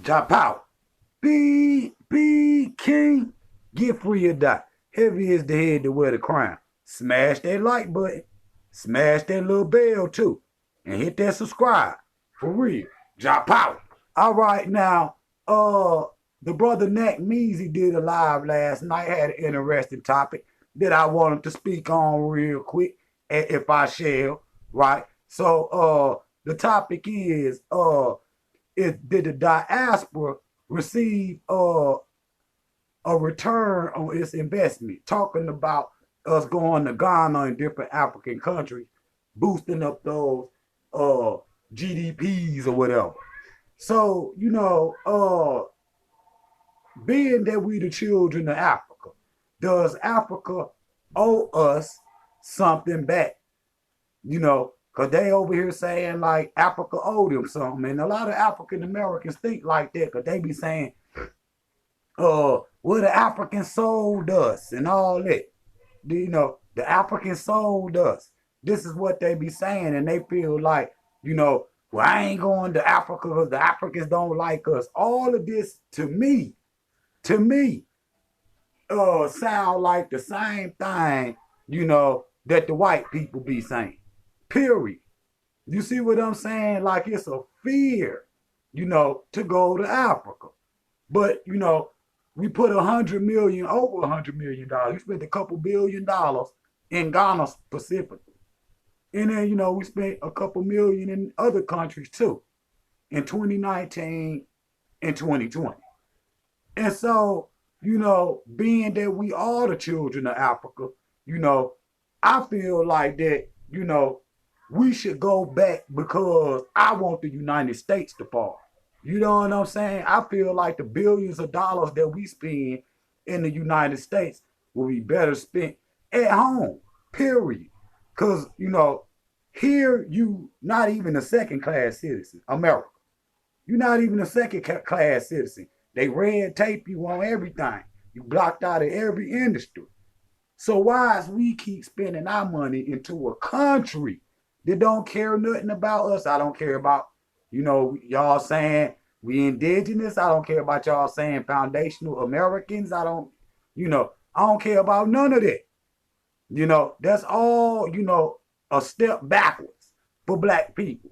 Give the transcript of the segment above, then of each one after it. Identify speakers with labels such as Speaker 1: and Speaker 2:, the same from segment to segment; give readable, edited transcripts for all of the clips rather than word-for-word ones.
Speaker 1: Drop out. Be king. Get free or die. Heavy is the head to wear the crown. Smash that like button. Smash that little bell too. And hit that subscribe. For real. Drop out. All right now, the brother Nat Measy did a live last night, had an interesting topic that I wanted to speak on real quick, if I shall, right? So the topic is did the diaspora receive a return on its investment? Talking about us going to Ghana and different African countries, boosting up those uh GDPs or whatever. So, being that we the children of Africa, does Africa owe us something back? Because they over here saying like Africa owe them something. And a lot of African Americans think like that because they be saying, well, the African sold us and all that. The African sold us. This is what they be saying, and they feel like, well, I ain't going to Africa because the Africans don't like us. All of this to me, sound like the same thing, that the white people be saying. Period. You see what I'm saying? Like it's a fear, to go to Africa. But, we put 100 million, over $100 million. We spent a couple $1 billion in Ghana specifically. And then, we spent a couple million in other countries too in 2019 and 2020. And so, being that we are the children of Africa, I feel like that, we should go back because I want the United States to fall. You know what I'm saying? I feel like the billions of dollars that we spend in the United States will be better spent at home, period. Because, here you not even a second class citizen, America. You're not even a second class citizen. They red tape you on everything. You blocked out of every industry. So why is we keep spending our money into a country that don't care nothing about us? I don't care about, y'all saying we indigenous. I don't care about y'all saying foundational Americans. I don't care about none of that. That's all, a step backwards for black people.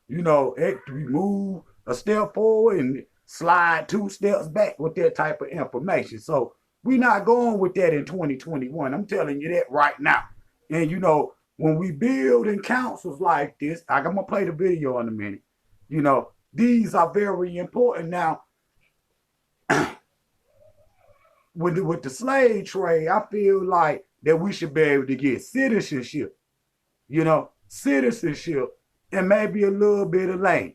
Speaker 1: We move a step forward and slide 2 steps back with that type of information. So we're not going with that in 2021. I'm telling you that right now. And when we build in councils like this, I'm gonna play the video in a minute. These are very important. Now, with the slave trade, I feel like that we should be able to get citizenship, citizenship and maybe a little bit of land.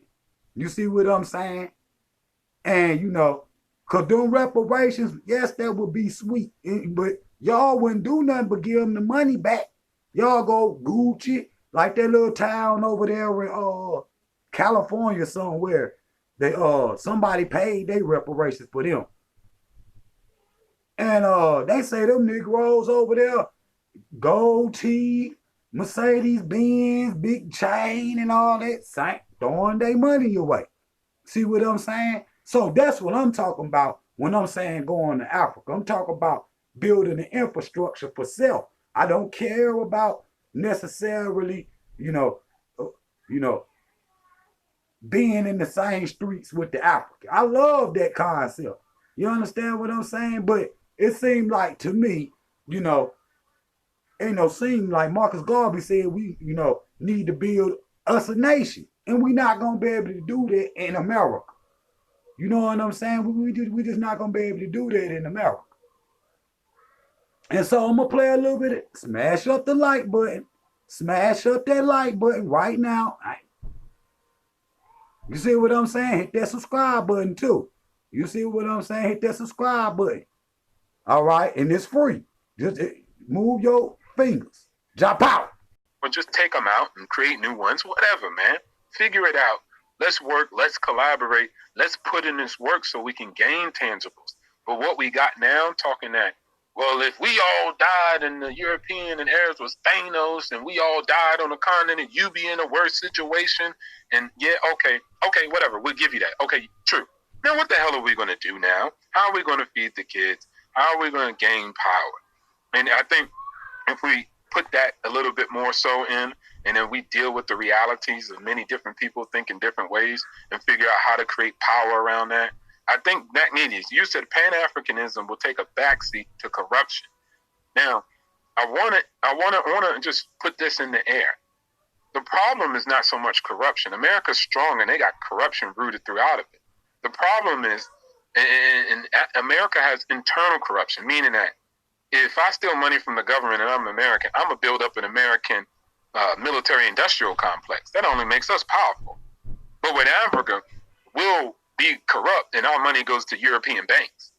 Speaker 1: You see what I'm saying? And, because them reparations, yes, that would be sweet. But y'all wouldn't do nothing but give them the money back. Y'all go Gucci, like that little town over there in California somewhere. They somebody paid their reparations for them. And they say them Negroes over there, gold teeth, Mercedes Benz, big chain and all that, throwing their money away. See what I'm saying? So that's what I'm talking about when I'm saying going to Africa. I'm talking about building the infrastructure for self. I don't care about necessarily, being in the same streets with the African. I love that concept. You understand what I'm saying? But it seemed like to me, seem like Marcus Garvey said we, need to build us a nation. And we're not going to be able to do that in America. You know what I'm saying? We just not going to be able to do that in America. And so I'm going to play a little bit of, smash up the like button. Smash up that like button right now. You see what I'm saying? Hit that subscribe button too. You see what I'm saying? Hit that subscribe button. All right? And it's free. Just move your fingers. Drop out.
Speaker 2: Or just take them out and create new ones. Whatever, man. Figure it out. Let's work. Let's collaborate. Let's put in this work so we can gain tangibles. But what we got now, talking that, well, if we all died and the European and Arabs was Thanos and we all died on the continent, you be in a worse situation. And yeah, okay, whatever. We'll give you that. Okay, true. Now, what the hell are we going to do now? How are we going to feed the kids? How are we going to gain power? And I think if we put that a little bit more so in, and then we deal with the realities of many different people thinking different ways and figure out how to create power around that, I think that needs. You said Pan-Africanism will take a backseat to corruption. Now, I want to just put this in the air. The problem is not so much corruption. America's strong, and they got corruption rooted throughout of it. The problem is, and America has internal corruption, meaning that if I steal money from the government and I'm American, I'm going to build up an American military-industrial complex. That only makes us powerful. But with Africa, we'll be corrupt and our money goes to European banks.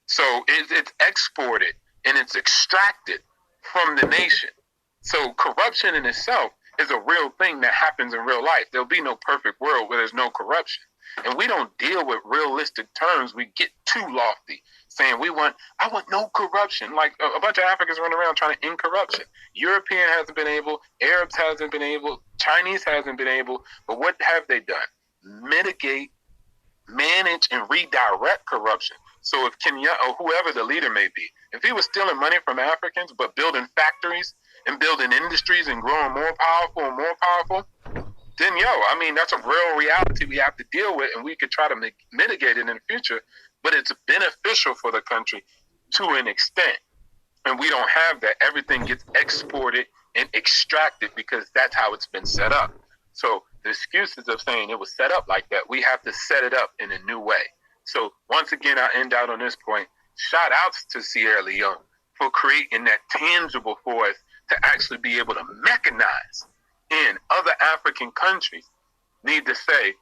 Speaker 2: So it's exported and it's extracted from the nation. So corruption in itself is a real thing that happens in real life. There'll be no perfect world where there's no corruption. And we don't deal with realistic terms. We get too lofty, saying I want no corruption. Like a bunch of Africans running around trying to end corruption. European hasn't been able, Arabs hasn't been able, Chinese hasn't been able. But what have they done? Mitigate, manage, and redirect corruption. So if Kenya or whoever the leader may be, if he was stealing money from Africans but building factories and building industries and growing more powerful and more powerful, then that's a real reality we have to deal with, and we could try to mitigate it in the future, but it's beneficial for the country to an extent. And we don't have that. Everything gets exported and extracted because that's how it's been set up. So the excuses of saying it was set up like that, we have to set it up in a new way. So once again, I end out on this point. Shout outs to Sierra Leone for creating that tangible for us to actually be able to mechanize. In other African countries need to say,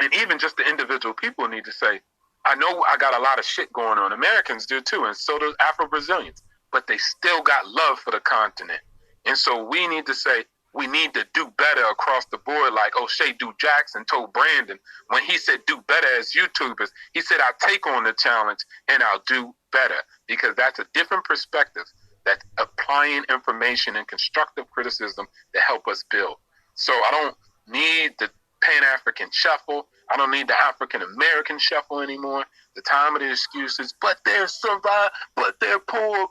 Speaker 2: and even just the individual people need to say, I know I got a lot of shit going on. Americans do too, and so do Afro-Brazilians, but they still got love for the continent. And so we need to say, we need to do better across the board, like O'Shea Du Jackson told Brandon when he said do better as YouTubers. He said, I'll take on the challenge and I'll do better, because that's a different perspective. That's applying information and constructive criticism to help us build. So I don't need the Pan-African shuffle. I don't need the African-American shuffle anymore. The time of the excuses, but they're survived, but they're poor,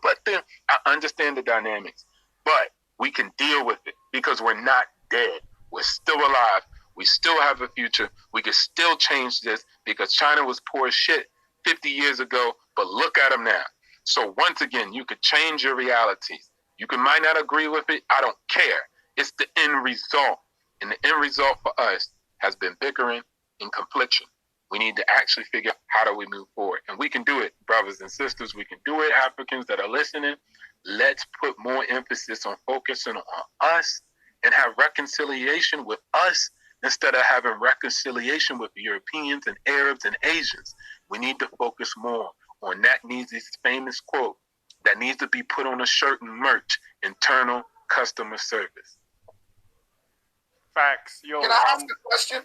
Speaker 2: I understand the dynamics. But we can deal with it because we're not dead. We're still alive. We still have a future. We can still change this because China was poor as shit 50 years ago, but look at them now. So once again, you could change your realities. You might not agree with it. I don't care. It's the end result. And the end result for us has been bickering and confliction. We need to actually figure out how do we move forward. And we can do it, brothers and sisters. We can do it, Africans that are listening. Let's put more emphasis on focusing on us and have reconciliation with us instead of having reconciliation with Europeans and Arabs and Asians. We need to focus more on that Neezy's famous quote that needs to be put on a shirt and merch: internal customer service.
Speaker 3: Facts. Yo,
Speaker 4: can I ask a question?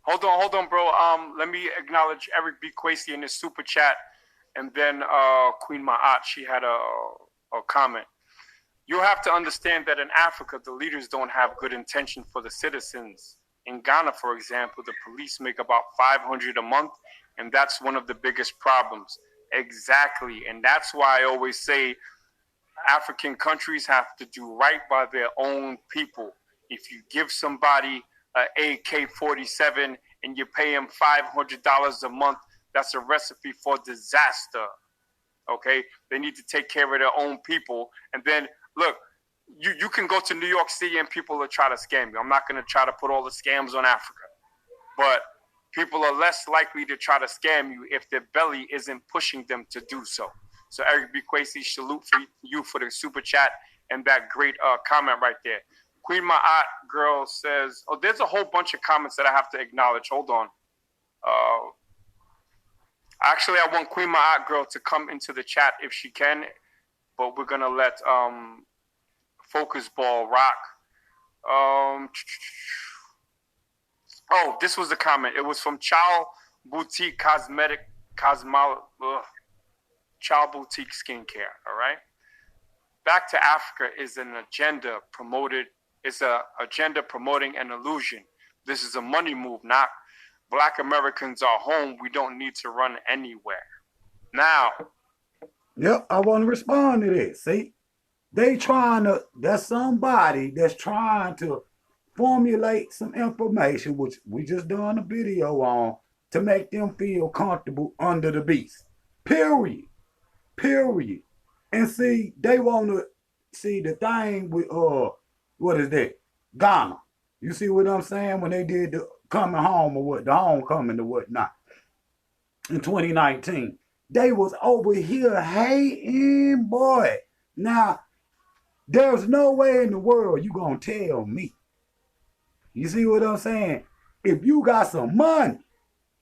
Speaker 3: Hold on, bro. Let me acknowledge Eric B. Quasey in his super chat, and then Queen Ma'at, she had a comment. You have to understand that in Africa, the leaders don't have good intention for the citizens. In Ghana, for example, the police make about $500 a month, and that's one of the biggest problems. Exactly, and that's why I always say African countries have to do right by their own people. If you give somebody an AK-47 and you pay him $500 a month, that's a recipe for disaster. Okay, they need to take care of their own people. And then look, you can go to New York City and people will try to scam you. I'm not going to try to put all the scams on Africa, but people are less likely to try to scam you if their belly isn't pushing them to do so. So Eric B. Quasey, salute for you for the super chat and that great comment right there. Queen Ma'at girl says, oh, there's a whole bunch of comments that I have to acknowledge. Hold on. Actually, I want Queen Ma'at girl to come into the chat if she can, but we're going to let Focus Ball rock. Oh, this was the comment. It was from Chow Boutique Chow Boutique Skincare, all right? Back to Africa is an agenda promoted, is a agenda promoting an illusion. This is a money move, not Black Americans are home, we don't need to run anywhere. Now.
Speaker 1: Yep, I want to respond to this. See, there's somebody that's trying to formulate some information, which we just done a video on, to make them feel comfortable under the beast. Period. Period. And see, they want to see the thing with, what is that? Ghana. You see what I'm saying? When they did the coming home or what, the homecoming or whatnot in 2019. They was over here hating, boy. Now, there's no way in the world you gonna tell me. You see what I'm saying? If you got some money,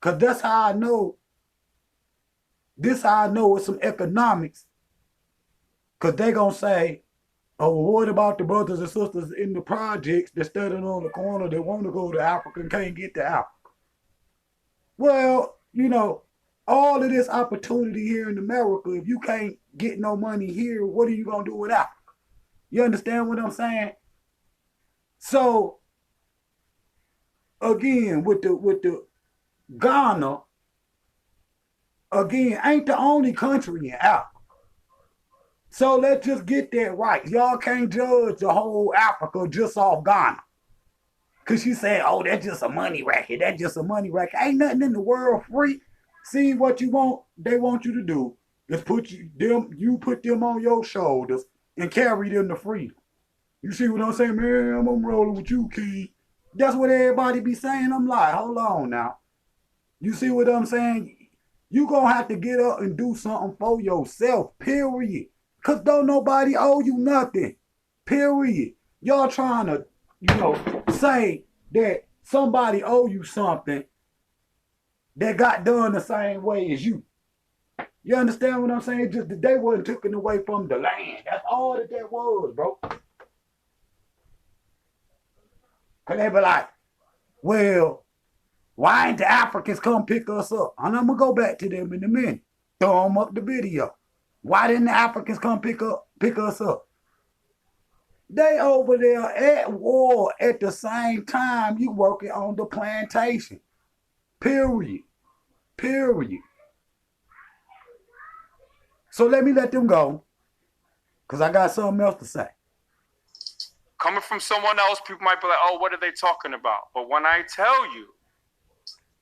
Speaker 1: cause that's how I know. This how I know it's some economics. Cause they gonna say, oh, well, what about the brothers and sisters in the projects that standing on the corner that want to go to Africa and can't get to Africa? Well, you know, all of this opportunity here in America, if you can't get no money here, what are you gonna do with Africa? You understand what I'm saying? So again, with the Ghana, again, ain't the only country in Africa. So let's just get that right. Y'all can't judge the whole Africa just off Ghana. Cause you say, oh, that's just a money racket. That's just a money racket. Ain't nothing in the world free. See what you want, they want you to do is put them on your shoulders and carry them to freedom. You see what I'm saying, man? I'm rolling with you, King. That's what everybody be saying. I'm like, hold on now. You see what I'm saying? You gonna have to get up and do something for yourself, period. Cause don't nobody owe you nothing, period. Y'all trying to, say that somebody owe you something that got done the same way as you. You understand what I'm saying? Just that they wasn't taken away from the land. That's all that was, bro. Cause they be like, well, why ain't the Africans come pick us up? And I'm gonna go back to them in a minute. Throw them up the video. Why didn't the Africans come pick us up? They over there at war at the same time you working on the plantation. Period. Period. So let them go. Because I got something else to say.
Speaker 3: Coming from someone else, people might be like, oh, what are they talking about? But when I tell you,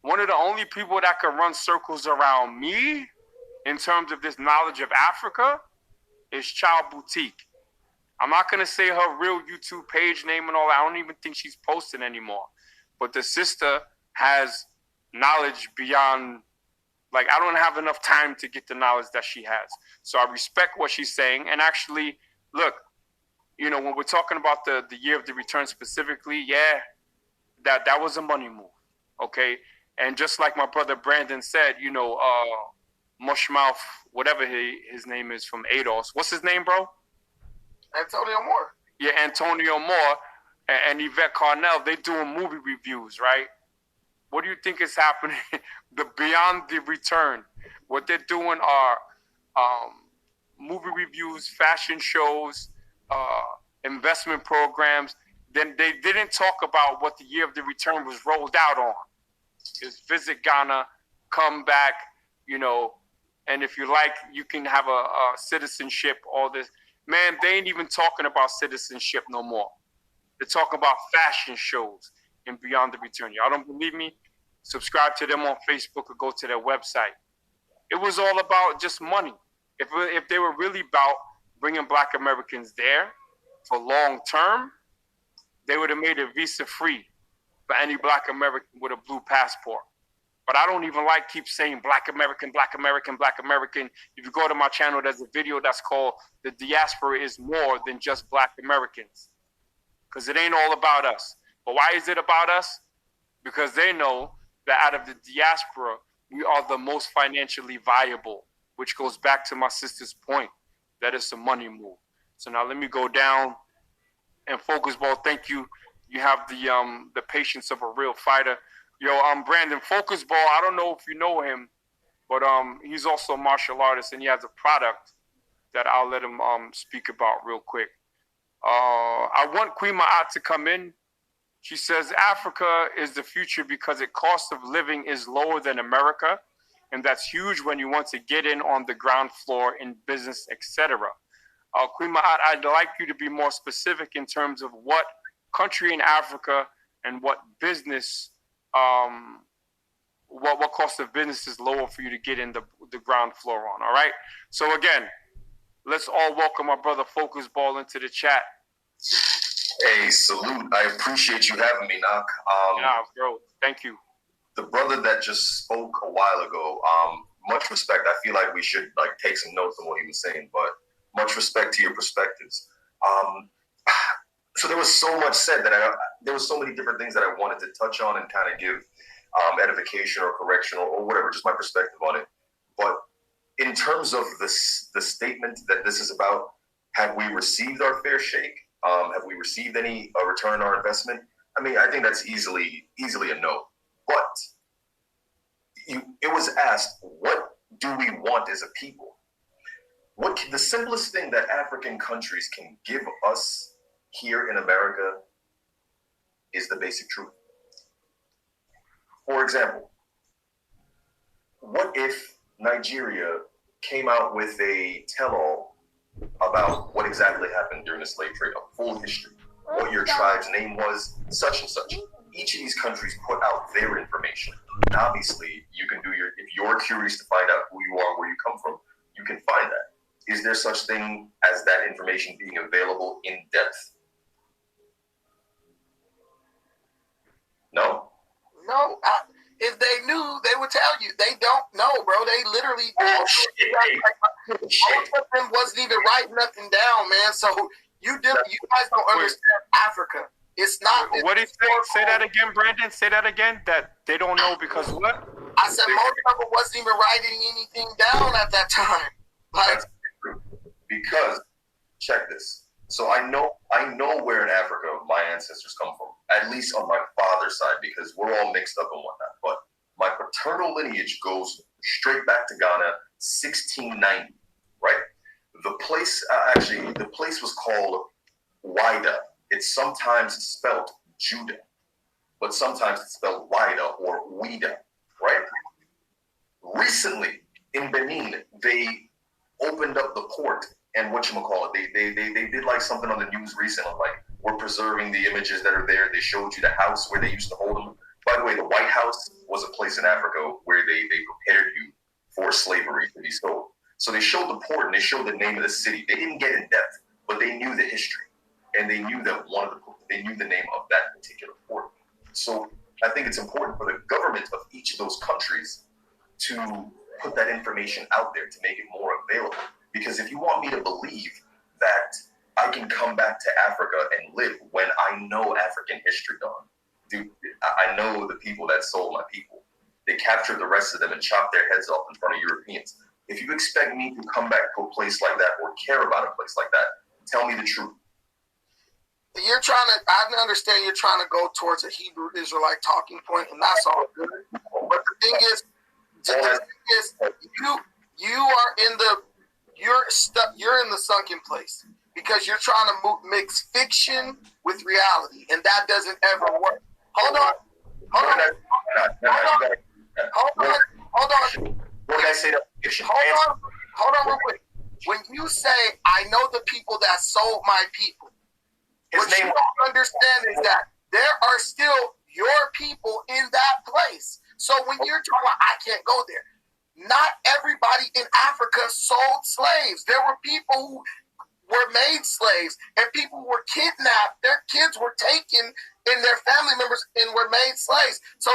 Speaker 3: one of the only people that can run circles around me in terms of this knowledge of Africa is Child Boutique. I'm not going to say her real YouTube page name and all that. I don't even think she's posting anymore. But the sister has knowledge beyond, like, I don't have enough time to get the knowledge that she has. So I respect what she's saying. And actually, look, when we're talking about the year of the return specifically, yeah, that was a money move, okay? And just like my brother Brandon said, Mushmouth, whatever his name is from ADOS. What's his name, bro?
Speaker 4: Antonio Moore.
Speaker 3: Yeah, Antonio Moore and Yvette Carnell, they doing movie reviews, right? What do you think is happening? The Beyond the Return. What they're doing are movie reviews, fashion shows, investment programs. Then they didn't talk about what the year of the return was rolled out on. Is visit Ghana, come back, and if you like, you can have a citizenship, all this. Man, they ain't even talking about citizenship no more. They're talking about fashion shows and Beyond the Return. Y'all don't believe me? Subscribe to them on Facebook or go to their website. It was all about just money. If they were really about bringing Black Americans there for long term, they would have made it visa free for any Black American with a blue passport. But I don't even keep saying Black American, Black American, Black American. If you go to my channel, there's a video that's called The Diaspora is More Than Just Black Americans. Because it ain't all about us. But why is it about us? Because they know that out of the diaspora, we are the most financially viable, which goes back to my sister's point, that it's a money move. So now let me go down and Focus Ball. Thank you. You have the patience of a real fighter. Yo, Brandon, Focus Ball, I don't know if you know him, but he's also a martial artist, and he has a product that I'll let him speak about real quick. I want Queen Ma'at to come in, She says Africa is the future because its cost of living is lower than America, and that's huge when you want to get in on the ground floor in business, etc. Queen Ma'at, I'd like you to be more specific in terms of what country in Africa and what business, what cost of business is lower for you to get in the ground floor on. All right. So again, let's all welcome our brother Focus Ball into the chat.
Speaker 5: Hey, salute. I appreciate you having me, Knock.
Speaker 3: Yeah, bro. Thank you.
Speaker 5: The brother that just spoke a while ago, much respect. I feel like we should take some notes on what he was saying, but much respect to your perspectives. So there was so much said that there was so many different things that I wanted to touch on and kind of give edification or correction or whatever, just my perspective on it. But in terms of the statement that this is about, have we received our fair shake? Have we received any return on our investment? I mean, I think that's easily a no. But it was asked, what do we want as a people? The simplest thing that African countries can give us here in America is the basic truth. For example, what if Nigeria came out with a tell-all about what exactly happened during the slave trade, a full history, what your tribe's name was, such and such. Each of these countries put out their information. And obviously, you can if you're curious to find out who you are, where you come from, you can find that. Is there such thing as that information being available in depth? No?
Speaker 4: No, if they knew, they would tell you. They don't know, bro. They literally most of them wasn't even writing nothing down, man. So you guys don't understand Africa. It's not.
Speaker 3: What do you say? Say that again, Brandon. Say that again. That they don't know because what?
Speaker 4: I said most of them wasn't even writing anything down at that time.
Speaker 5: Because check this. So I know where in Africa my ancestors come from, at least on my father's side, because we're all mixed up and whatnot. But my paternal lineage goes straight back to Ghana, 1690, right? The place was called Wida. It's sometimes spelled Judah, but sometimes it's spelled Wida or Ouida, right? Recently, in Benin, they opened up the port. And they did something on the news recently, we're preserving the images that are there. They showed you the house where they used to hold them. By the way, the White House was a place in Africa where they prepared you for slavery to be sold. So they showed the port and they showed the name of the city. They didn't get in depth, but they knew the history. And they knew that they knew the name of that particular port. So I think it's important for the government of each of those countries to put that information out there to make it more available. Because if you want me to believe that I can come back to Africa and live when I know African history, dude, I know the people that sold my people. They captured the rest of them and chopped their heads off in front of Europeans. If you expect me to come back to a place like that or care about a place like that, tell me the truth.
Speaker 4: I understand you're trying to go towards a Hebrew Israelite talking point, and that's all good. But the thing is, you're in the sunken place because you're trying to mix fiction with reality, and that doesn't ever work. Hold on.
Speaker 5: What did I say?
Speaker 4: Hold on real quick. When you say, I know the people that sold my people, what you don't understand is that there are still your people in that place. So when you're talking about, I can't go there, not everybody in Africa sold slaves. There were people who were made slaves, and people were kidnapped. Their kids were taken, and their family members and were made slaves. So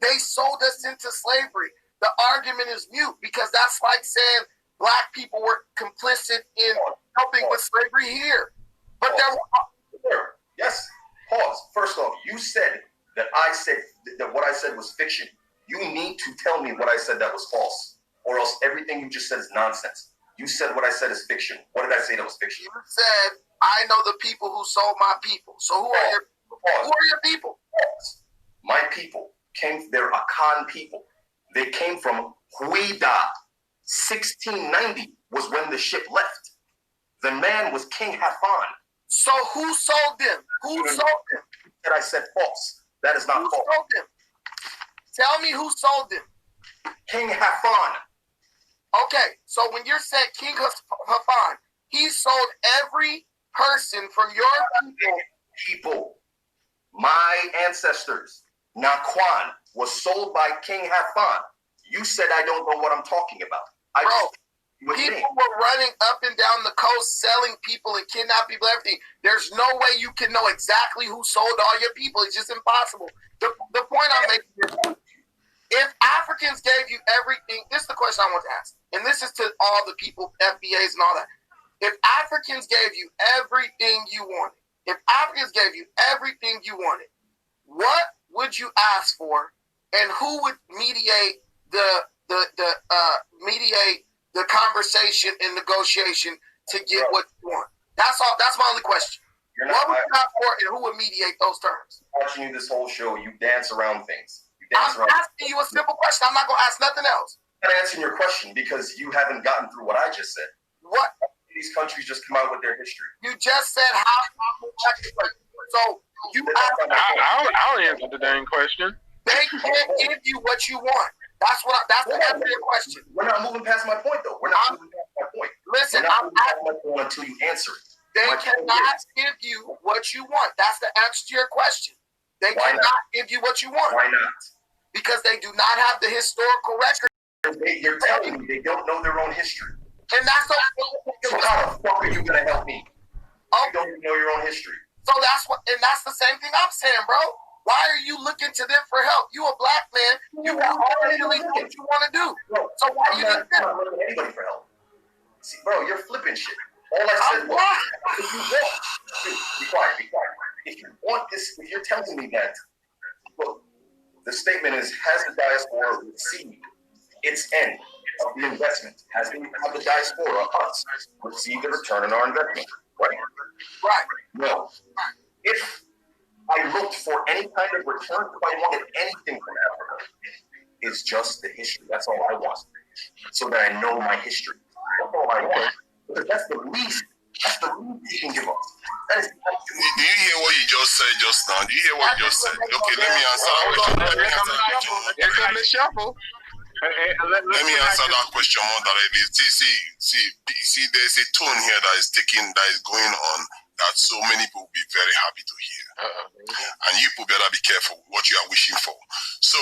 Speaker 4: they sold us into slavery. The argument is mute because that's like saying black people were complicit in helping with slavery here. But
Speaker 5: yes. Pause. First off, you said that what I said was fiction. You need to tell me what I said that was false, or else everything you just said is nonsense. You said what I said is fiction. What did I say that was fiction?
Speaker 4: You said, I know the people who sold my people. So who are your people?
Speaker 5: My people they're Akan people. They came from Huida. 1690 was when the ship left. The man was King Hafan.
Speaker 4: So who sold them? Who sold them?
Speaker 5: That I said false. That is not
Speaker 4: Who
Speaker 5: false.
Speaker 4: sold them? Tell me who sold them.
Speaker 5: King Hafan.
Speaker 4: Okay, so when you're saying King Hafan, he sold every person from your
Speaker 5: people. My ancestors, Naquan, was sold by King Hafan. You said I don't know what I'm talking about.
Speaker 4: People were running up and down the coast selling people and kidnapping people, everything. There's no way you can know exactly who sold all your people. It's just impossible. The point I'm making is, if Africans gave you everything, this is the question I want to ask, and this is to all the people, FBAs and all that. If Africans gave you everything you wanted, if Africans gave you everything you wanted, what would you ask for, and who would mediate the conversation and negotiation to get what you want? That's all. That's my only question. What would you ask for, and who would mediate those terms?
Speaker 5: Watching you this whole show, you dance around things.
Speaker 4: I'm asking you a simple question. I'm not going to ask nothing else.
Speaker 5: I'm not answering your question because you haven't gotten through what I just said.
Speaker 4: What?
Speaker 5: These countries just come out with their history.
Speaker 4: You just said how. So you asked.
Speaker 2: I'll answer the dang question.
Speaker 4: They can't give you what you want. That's the answer to your question.
Speaker 5: We're not moving past my point, though. We're not moving past my point.
Speaker 4: Listen,
Speaker 5: I'm asking my point until you answer it.
Speaker 4: They cannot give you what you want. That's the answer to your question. They cannot give you what you want.
Speaker 5: Why not?
Speaker 4: Because they do not have the historical record.
Speaker 5: You're telling me they don't know their own history.
Speaker 4: And that's
Speaker 5: so how the fuck are you gonna help me? You don't even know your own history.
Speaker 4: So that's the same thing I'm saying, bro. Why are you looking to them for help? You a black man. You already know what you want to do.
Speaker 5: Bro,
Speaker 4: so why you
Speaker 5: not looking to anybody for help? See, bro, you're flipping shit. All I said was, if you want, dude, be quiet. If you want this, if you're telling me that, look, the statement is, has the diaspora received its end of the investment? Has the diaspora, us, received a return on our investment? Right. No. If I looked for any kind of return, if I wanted anything from Africa, it's just the history. That's all I want. So that I know my history. That's all I want. Because that's the least you can give us. That is.
Speaker 6: Do you hear what you just said just now? Do you hear what you just said? Okay, let me answer that question.
Speaker 2: Here comes the shuffle.
Speaker 6: Let me answer that question more directly. See, there's a tone here that is going on that so many people will be very happy to hear. And you people better be careful what you are wishing for. So,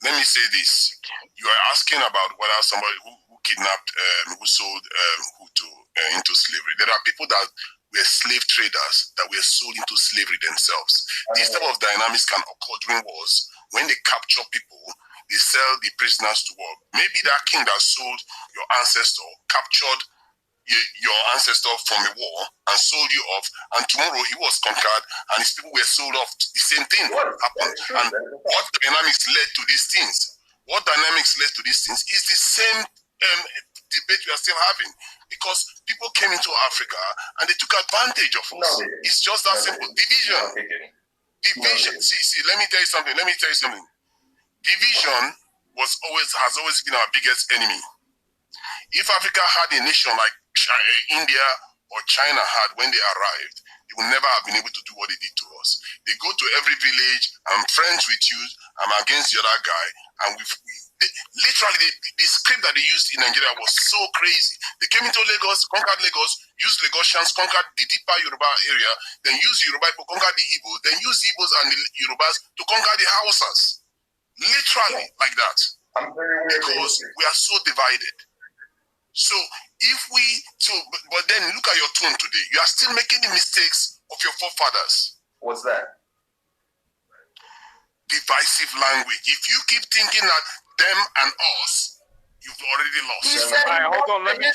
Speaker 6: let me say this. You are asking about whether somebody who kidnapped, who sold Hutu into slavery. There are people that were slave traders that were sold into slavery themselves. These type of dynamics can occur during wars. When they capture people, they sell the prisoners to war. Maybe that king that sold your ancestor captured your ancestor from a war and sold you off, and tomorrow he was conquered and his people were sold off. The same thing happened. And what dynamics led to these things? What dynamics led to these things is the same debate we are still having, because people came into Africa and they took advantage of us. It's just that simple. Division. See, let me tell you something. Division has always been our biggest enemy. If Africa had a nation like India or China had when they arrived, they would never have been able to do what they did to us. They go to every village, I'm friends with you, I'm against the other guy, and literally the script that they used in Nigeria was so crazy. They came into Lagos, conquered Lagos, used Lagosians, conquered the deeper Yoruba area, then used Yoruba to conquer the Igbo, then used the Igbos and the Yorubas to conquer the Hausas. Literally like that. Because we are so divided. So but then look at your tone today. You are still making the mistakes of your forefathers.
Speaker 5: What's that?
Speaker 6: Divisive language. If you keep thinking that them and us, you've already lost.
Speaker 3: All right, hold on. Let me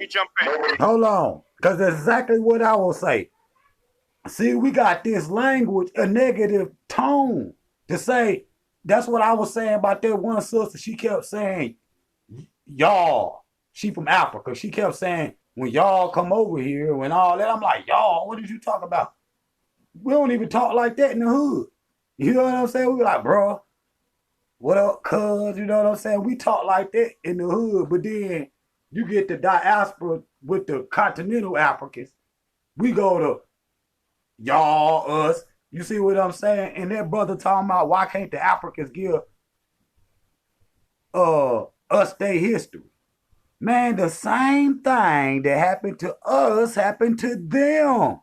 Speaker 3: jump in.
Speaker 1: Hold on. Because that's exactly what I will say. See, we got this language, a negative tone to say. That's what I was saying about that one sister. She kept saying, y'all. She from Africa. She kept saying, when y'all come over here, when all that. I'm like, y'all, what did you talk about? We don't even talk like that in the hood. You know what I'm saying? We be like, bro, what up, cuz? You know what I'm saying? We talk like that in the hood, but then you get the diaspora with the continental Africans. We go to y'all, us. You see what I'm saying? And that brother talking about why can't the Africans give us their history? Man, the same thing that happened to us happened to them.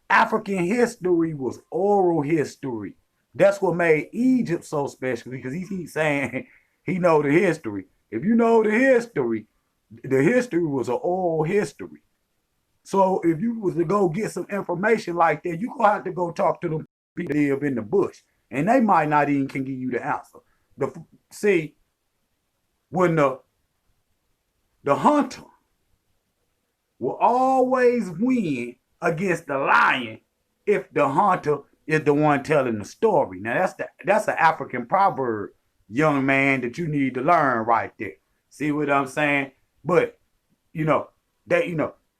Speaker 1: African history was oral history. That's what made Egypt so special, because he keeps saying he know the history. If you know the history was an oral history. So if you was to go get some information like that, you gonna have to go talk to them people that live in the bush, and they might not even can give you the answer. See, when the hunter will always win against the lion if the hunter is the one telling the story. Now that's an African proverb, young man, that you need to learn right there. See what I'm saying? But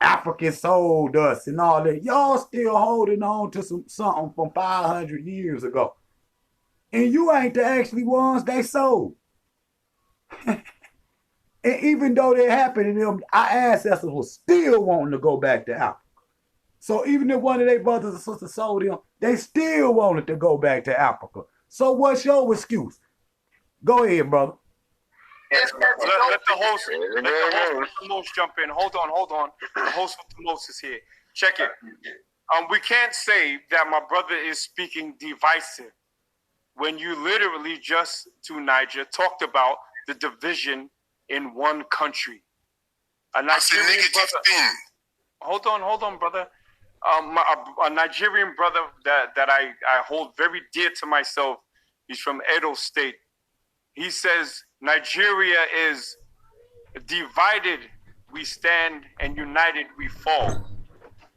Speaker 1: Africans sold us and all that. Y'all still holding on to something from 500 years ago. And you ain't the actually ones they sold. And even though that happened to them, our ancestors were still wanting to go back to Africa. So even if one of their brothers or sisters sold them, they still wanted to go back to Africa. So what's your excuse? Go ahead, brother.
Speaker 3: Let the host jump in. Hold on. The host with the most is here. Check it. We can't say that my brother is speaking divisive when you literally just to Niger talked about the division in one country. A Nigerian brother. Thing. Hold on, brother. A Nigerian brother that I hold very dear to myself. He's from Edo State. He says Nigeria is divided we stand and united we fall,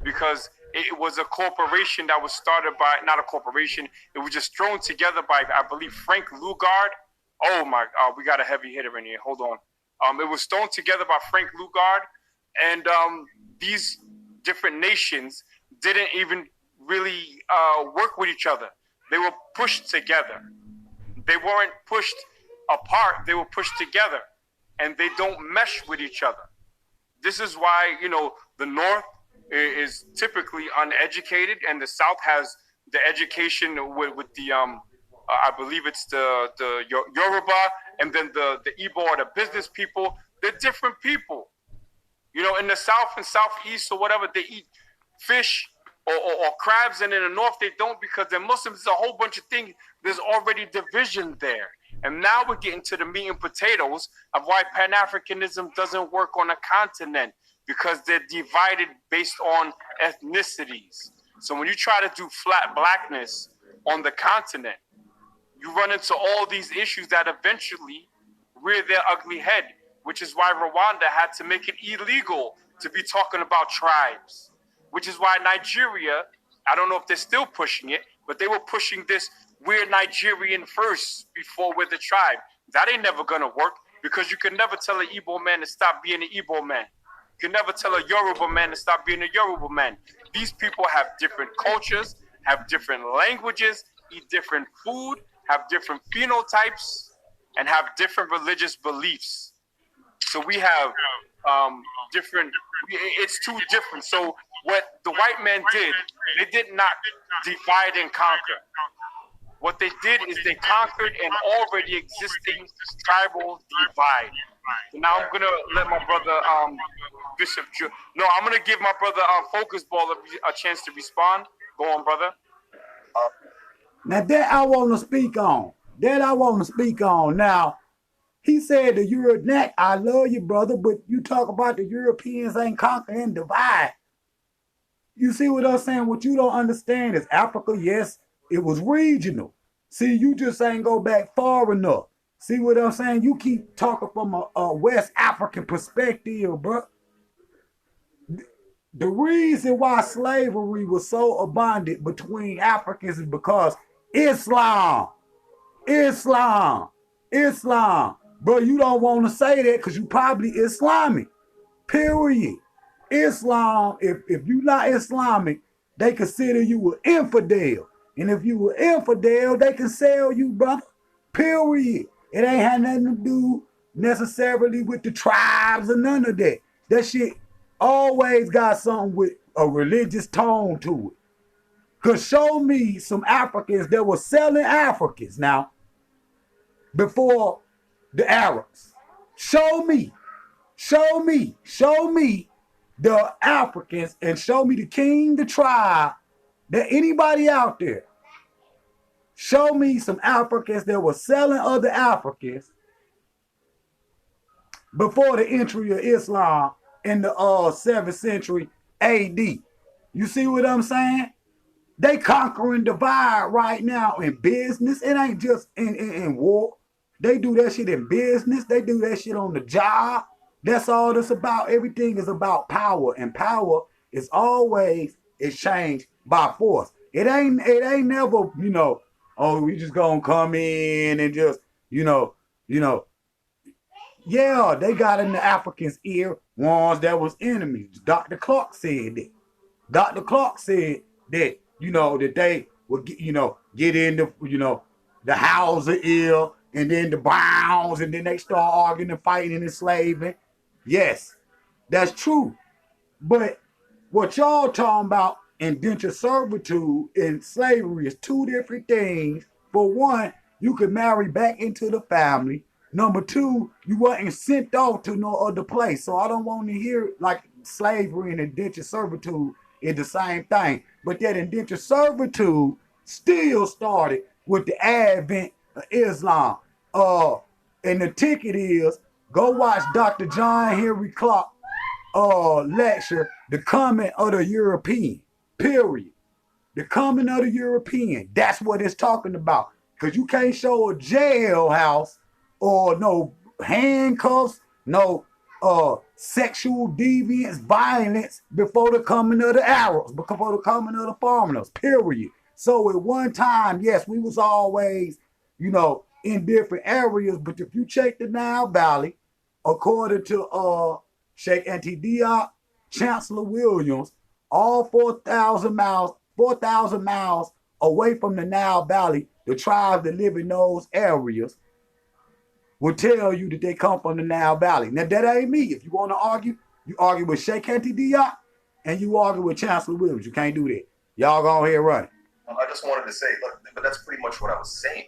Speaker 3: because it was a corporation that was started by, not a corporation, it was just thrown together by, I believe, Frank Lugard. Oh my, we got a heavy hitter in here. Hold on. It was thrown together by Frank Lugard, and these different nations didn't even really work with each other. They were pushed together. They weren't pushed apart, they were pushed together, and they don't mesh with each other. This is why, the North is typically uneducated, and the South has the education with the I believe it's the Yoruba, and then the Igbo are the business people. They're different people. In the South and Southeast or whatever, they eat fish or crabs, and in the North they don't, because they're Muslims. There's a whole bunch of things. There's already division there. And now we're getting to the meat and potatoes of why Pan-Africanism doesn't work on a continent, because they're divided based on ethnicities. So when you try to do flat blackness on the continent, you run into all these issues that eventually rear their ugly head, which is why Rwanda had to make it illegal to be talking about tribes, which is why Nigeria, I don't know if they're still pushing it, but they were pushing this, we're Nigerian first before we're the tribe. That ain't never gonna work, because you can never tell an Igbo man to stop being an Igbo man. You can never tell a Yoruba man to stop being a Yoruba man. These people have different cultures, have different languages, eat different food, have different phenotypes, and have different religious beliefs. So we have it's too different. So what the white man did, they did not divide and conquer. What they did is they conquered an already existing tribal divide. So now I'm gonna let my brother Bishop. I'm gonna give my brother Focus Ball a chance to respond. Go on, brother.
Speaker 1: Now that I want to speak on. Now, he said the Europe. I love you, brother, but you talk about the Europeans ain't conquer and divide. You see what I'm saying? What you don't understand is Africa, yes, it was regional. See, you just ain't go back far enough. See what I'm saying? You keep talking from a West African perspective, bro. The reason why slavery was so abundant between Africans is because Islam. Bro, you don't want to say that because you probably Islamic. Period. Islam, if you not Islamic, they consider you an infidel. And if you an infidel, they can sell you, brother. Period. It ain't had nothing to do necessarily with the tribes or none of that. That shit always got something with a religious tone to it. Cause show me some Africans that were selling Africans now before the Arabs. Show me the Africans and show me the king, the tribe, that anybody out there. Show me some Africans that were selling other Africans before the entry of Islam in the 7th century AD. You see what I'm saying? They conquer and divide right now in business. It ain't just in war. They do that shit in business. They do that shit on the job. That's all it's about. Everything is about power, and power is always exchanged by force. It ain't never, oh, we just gonna come in and just, yeah, they got in the Africans' ear ones that was enemies. Dr. Clark said that. Dr. Clark said that, that they would, get into, the Hausa ill, and then the Browns, and then they start arguing and fighting and enslaving. Yes, that's true. But what y'all talking about indentured servitude and slavery is two different things. For one, you could marry back into the family. Number two, you wasn't sent off to no other place. So I don't want to hear like slavery and indentured servitude is the same thing. But that indentured servitude still started with the advent of Islam. And the ticket is, go watch Dr. John Henry Clark lecture, The Coming of the European, period. The Coming of the European. That's what it's talking about. Because you can't show a jailhouse or no handcuffs, no sexual deviance, violence before the coming of the Arabs, before the coming of the foreigners, period. So at one time, yes, we was always, in different areas, but if you check the Nile Valley, according to Sheikh Anta Diop, Chancellor Williams, all 4,000 miles away from the Nile Valley, the tribes that live in those areas will tell you that they come from the Nile Valley. Now, that ain't me. If you want to argue, you argue with Sheikh Anta Diop and you argue with Chancellor Williams. You can't do that. Y'all go ahead running.
Speaker 5: I just wanted to say, look, but that's pretty much what I was saying.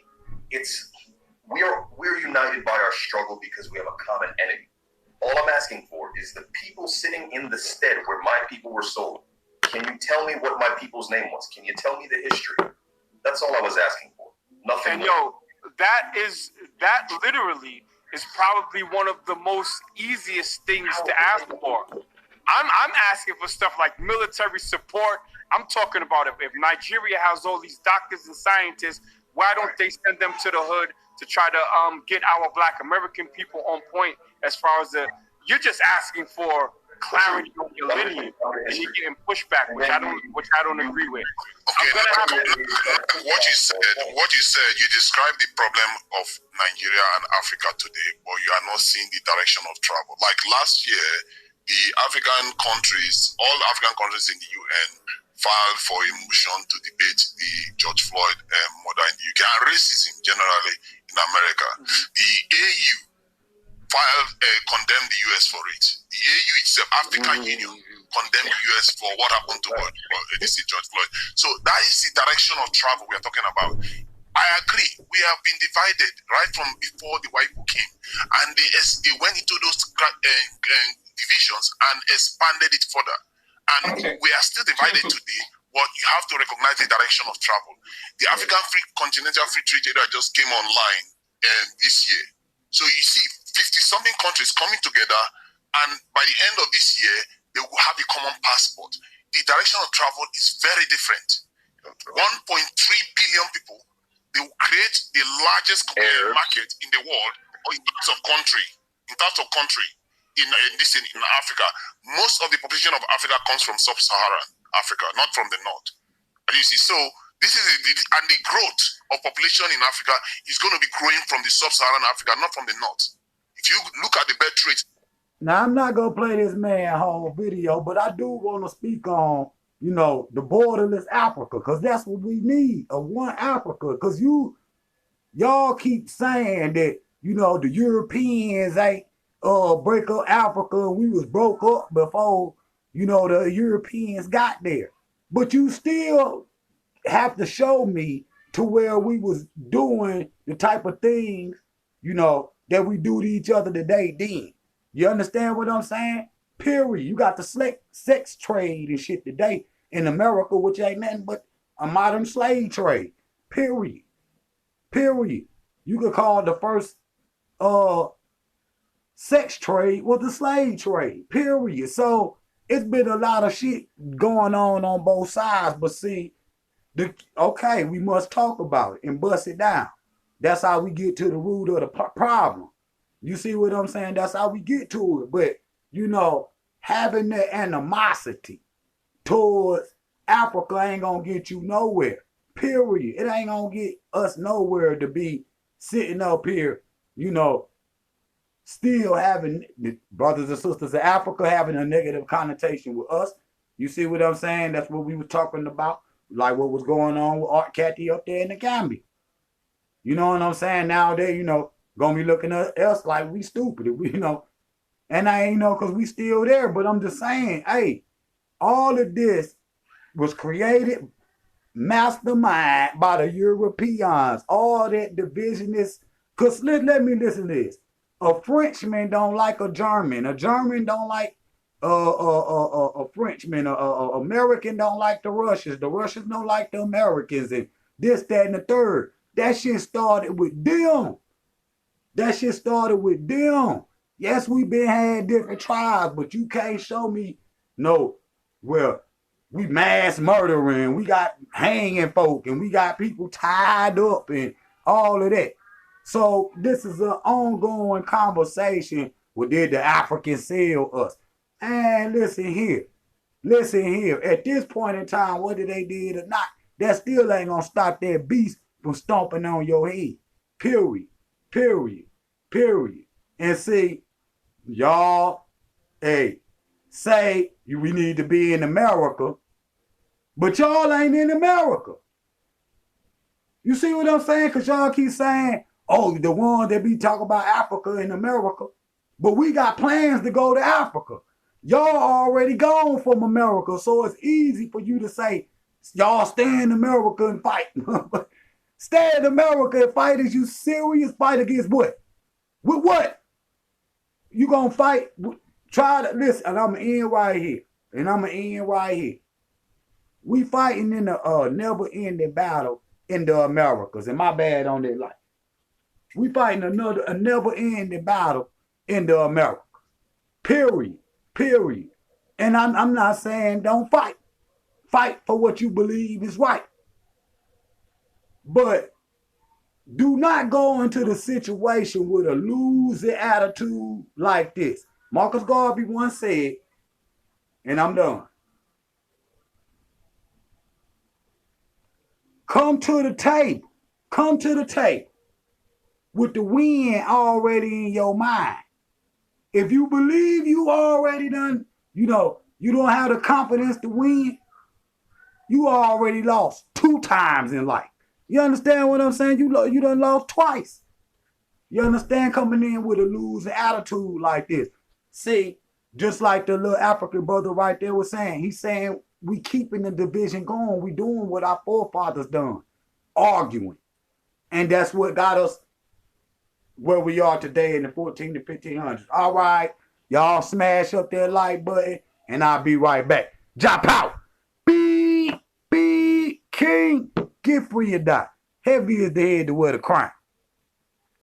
Speaker 5: We're united by our struggle because we have a common enemy. All I'm asking for is the people sitting in the stead where my people were sold. Can you tell me what my people's name was? Can you tell me the history? That's all I was asking for. Nothing.
Speaker 3: And yo, that literally is probably one of the most easiest things to ask for. I'm asking for stuff like military support. I'm talking about if Nigeria has all these doctors and scientists, why don't they send them to the hood to try to get our Black American people on point as far as you're just asking for clarity on your lineage and you're getting pushback, which I don't agree with.
Speaker 6: Okay, what you said, you described the problem of Nigeria and Africa today, but you are not seeing the direction of travel. Like last year, the African countries, all the African countries in the UN filed for a motion to debate the George Floyd murder in the UK and racism generally in America. The AU condemned the US for it. The AU itself, African Union, condemned the US for what happened to George Floyd. So that is the direction of travel we are talking about. I agree. We have been divided right from before the white people came, and they went into those divisions and expanded it further. And we are still divided today, but you have to recognize the direction of travel. The African Continental Free Trade Area just came online this year. So you see 50-something countries coming together, and by the end of this year, they will have a common passport. The direction of travel is very different. 1.3 billion people, they will create the largest market in the world in terms of country. In Africa, most of the population of Africa comes from sub-Saharan Africa, not from the north. And you see, so this is and the growth of population in Africa is going to be growing from the sub-Saharan Africa, not from the north. If you look at the birth rate.
Speaker 1: Now, I'm not gonna play this man whole video, but I do want to speak on, the borderless Africa, because that's what we need, a one Africa. Because y'all keep saying that, the Europeans ain't break up Africa, and we was broke up before, the Europeans got there. But you still have to show me to where we was doing the type of things, you know, that we do to each other today then. You understand what I'm saying? Period. You got the sex trade and shit today in America, which ain't nothing but a modern slave trade. Period. Period. You could call the first sex trade was the slave trade. Period. So it's been a lot of shit going on both sides. But see, okay, we must talk about it and bust it down. That's how we get to the root of the problem. You see what I'm saying? That's how we get to it. But, you know, having that animosity towards Africa ain't going to get you nowhere. Period. It ain't going to get us nowhere to be sitting up here, you know, still having brothers and sisters of Africa having a negative connotation with us. You see what I'm saying? That's what we were talking about. Like what was going on with Art Cathy up there in the Gambia. You know what I'm saying? Nowadays, you know, gonna be looking at us like we stupid, you know. And I ain't know because we still there, but I'm just saying, hey, all of this was created, mastermind by the Europeans. All that division is, because let me listen to this. A Frenchman don't like a German. A German don't like a Frenchman. A American don't like the Russians. The Russians don't like the Americans. And this, that, and the third. That shit started with them. That shit started with them. Yes, we been had different tribes, but you can't show me no, well, we mass murdering, we got hanging folk, and we got people tied up and all of that. So this is an ongoing conversation with did the Africans sell us? And listen here. At this point in time, whether they did or not, that still ain't gonna stop that beast from stomping on your head. Period. And see, y'all, hey, say we need to be in America, but y'all ain't in America. You see what I'm saying? Because y'all keep saying, oh, the ones that be talking about Africa in America, but we got plans to go to Africa. Y'all already gone from America, so it's easy for you to say, y'all stay in America and fight. Stay in America and fight. Is you serious? Fight against what? With what? You gonna fight? Try to listen, and I'm gonna end right here. We fighting in a never-ending battle in the Americas, and my bad on that life. We fighting a never-ending battle in the Americas. Period. And I'm not saying don't fight. Fight for what you believe is right. But do not go into the situation with a losing attitude like this. Marcus Garvey once said, and I'm done. Come to the table with the win already in your mind. If you believe you already done, you know, you don't have the confidence to win, you already lost 2 times in life. You understand what I'm saying? You done lost twice. You understand? Coming in with a losing attitude like this. See, just like the little African brother right there was saying, he's saying we keeping the division going. We doing what our forefathers done, arguing. And that's what got us where we are today in the 14 to 1500s. All right, y'all smash up that like button, and I'll be right back. Jump out. Be king. Get free or die. Heavy is the head to wear the crown.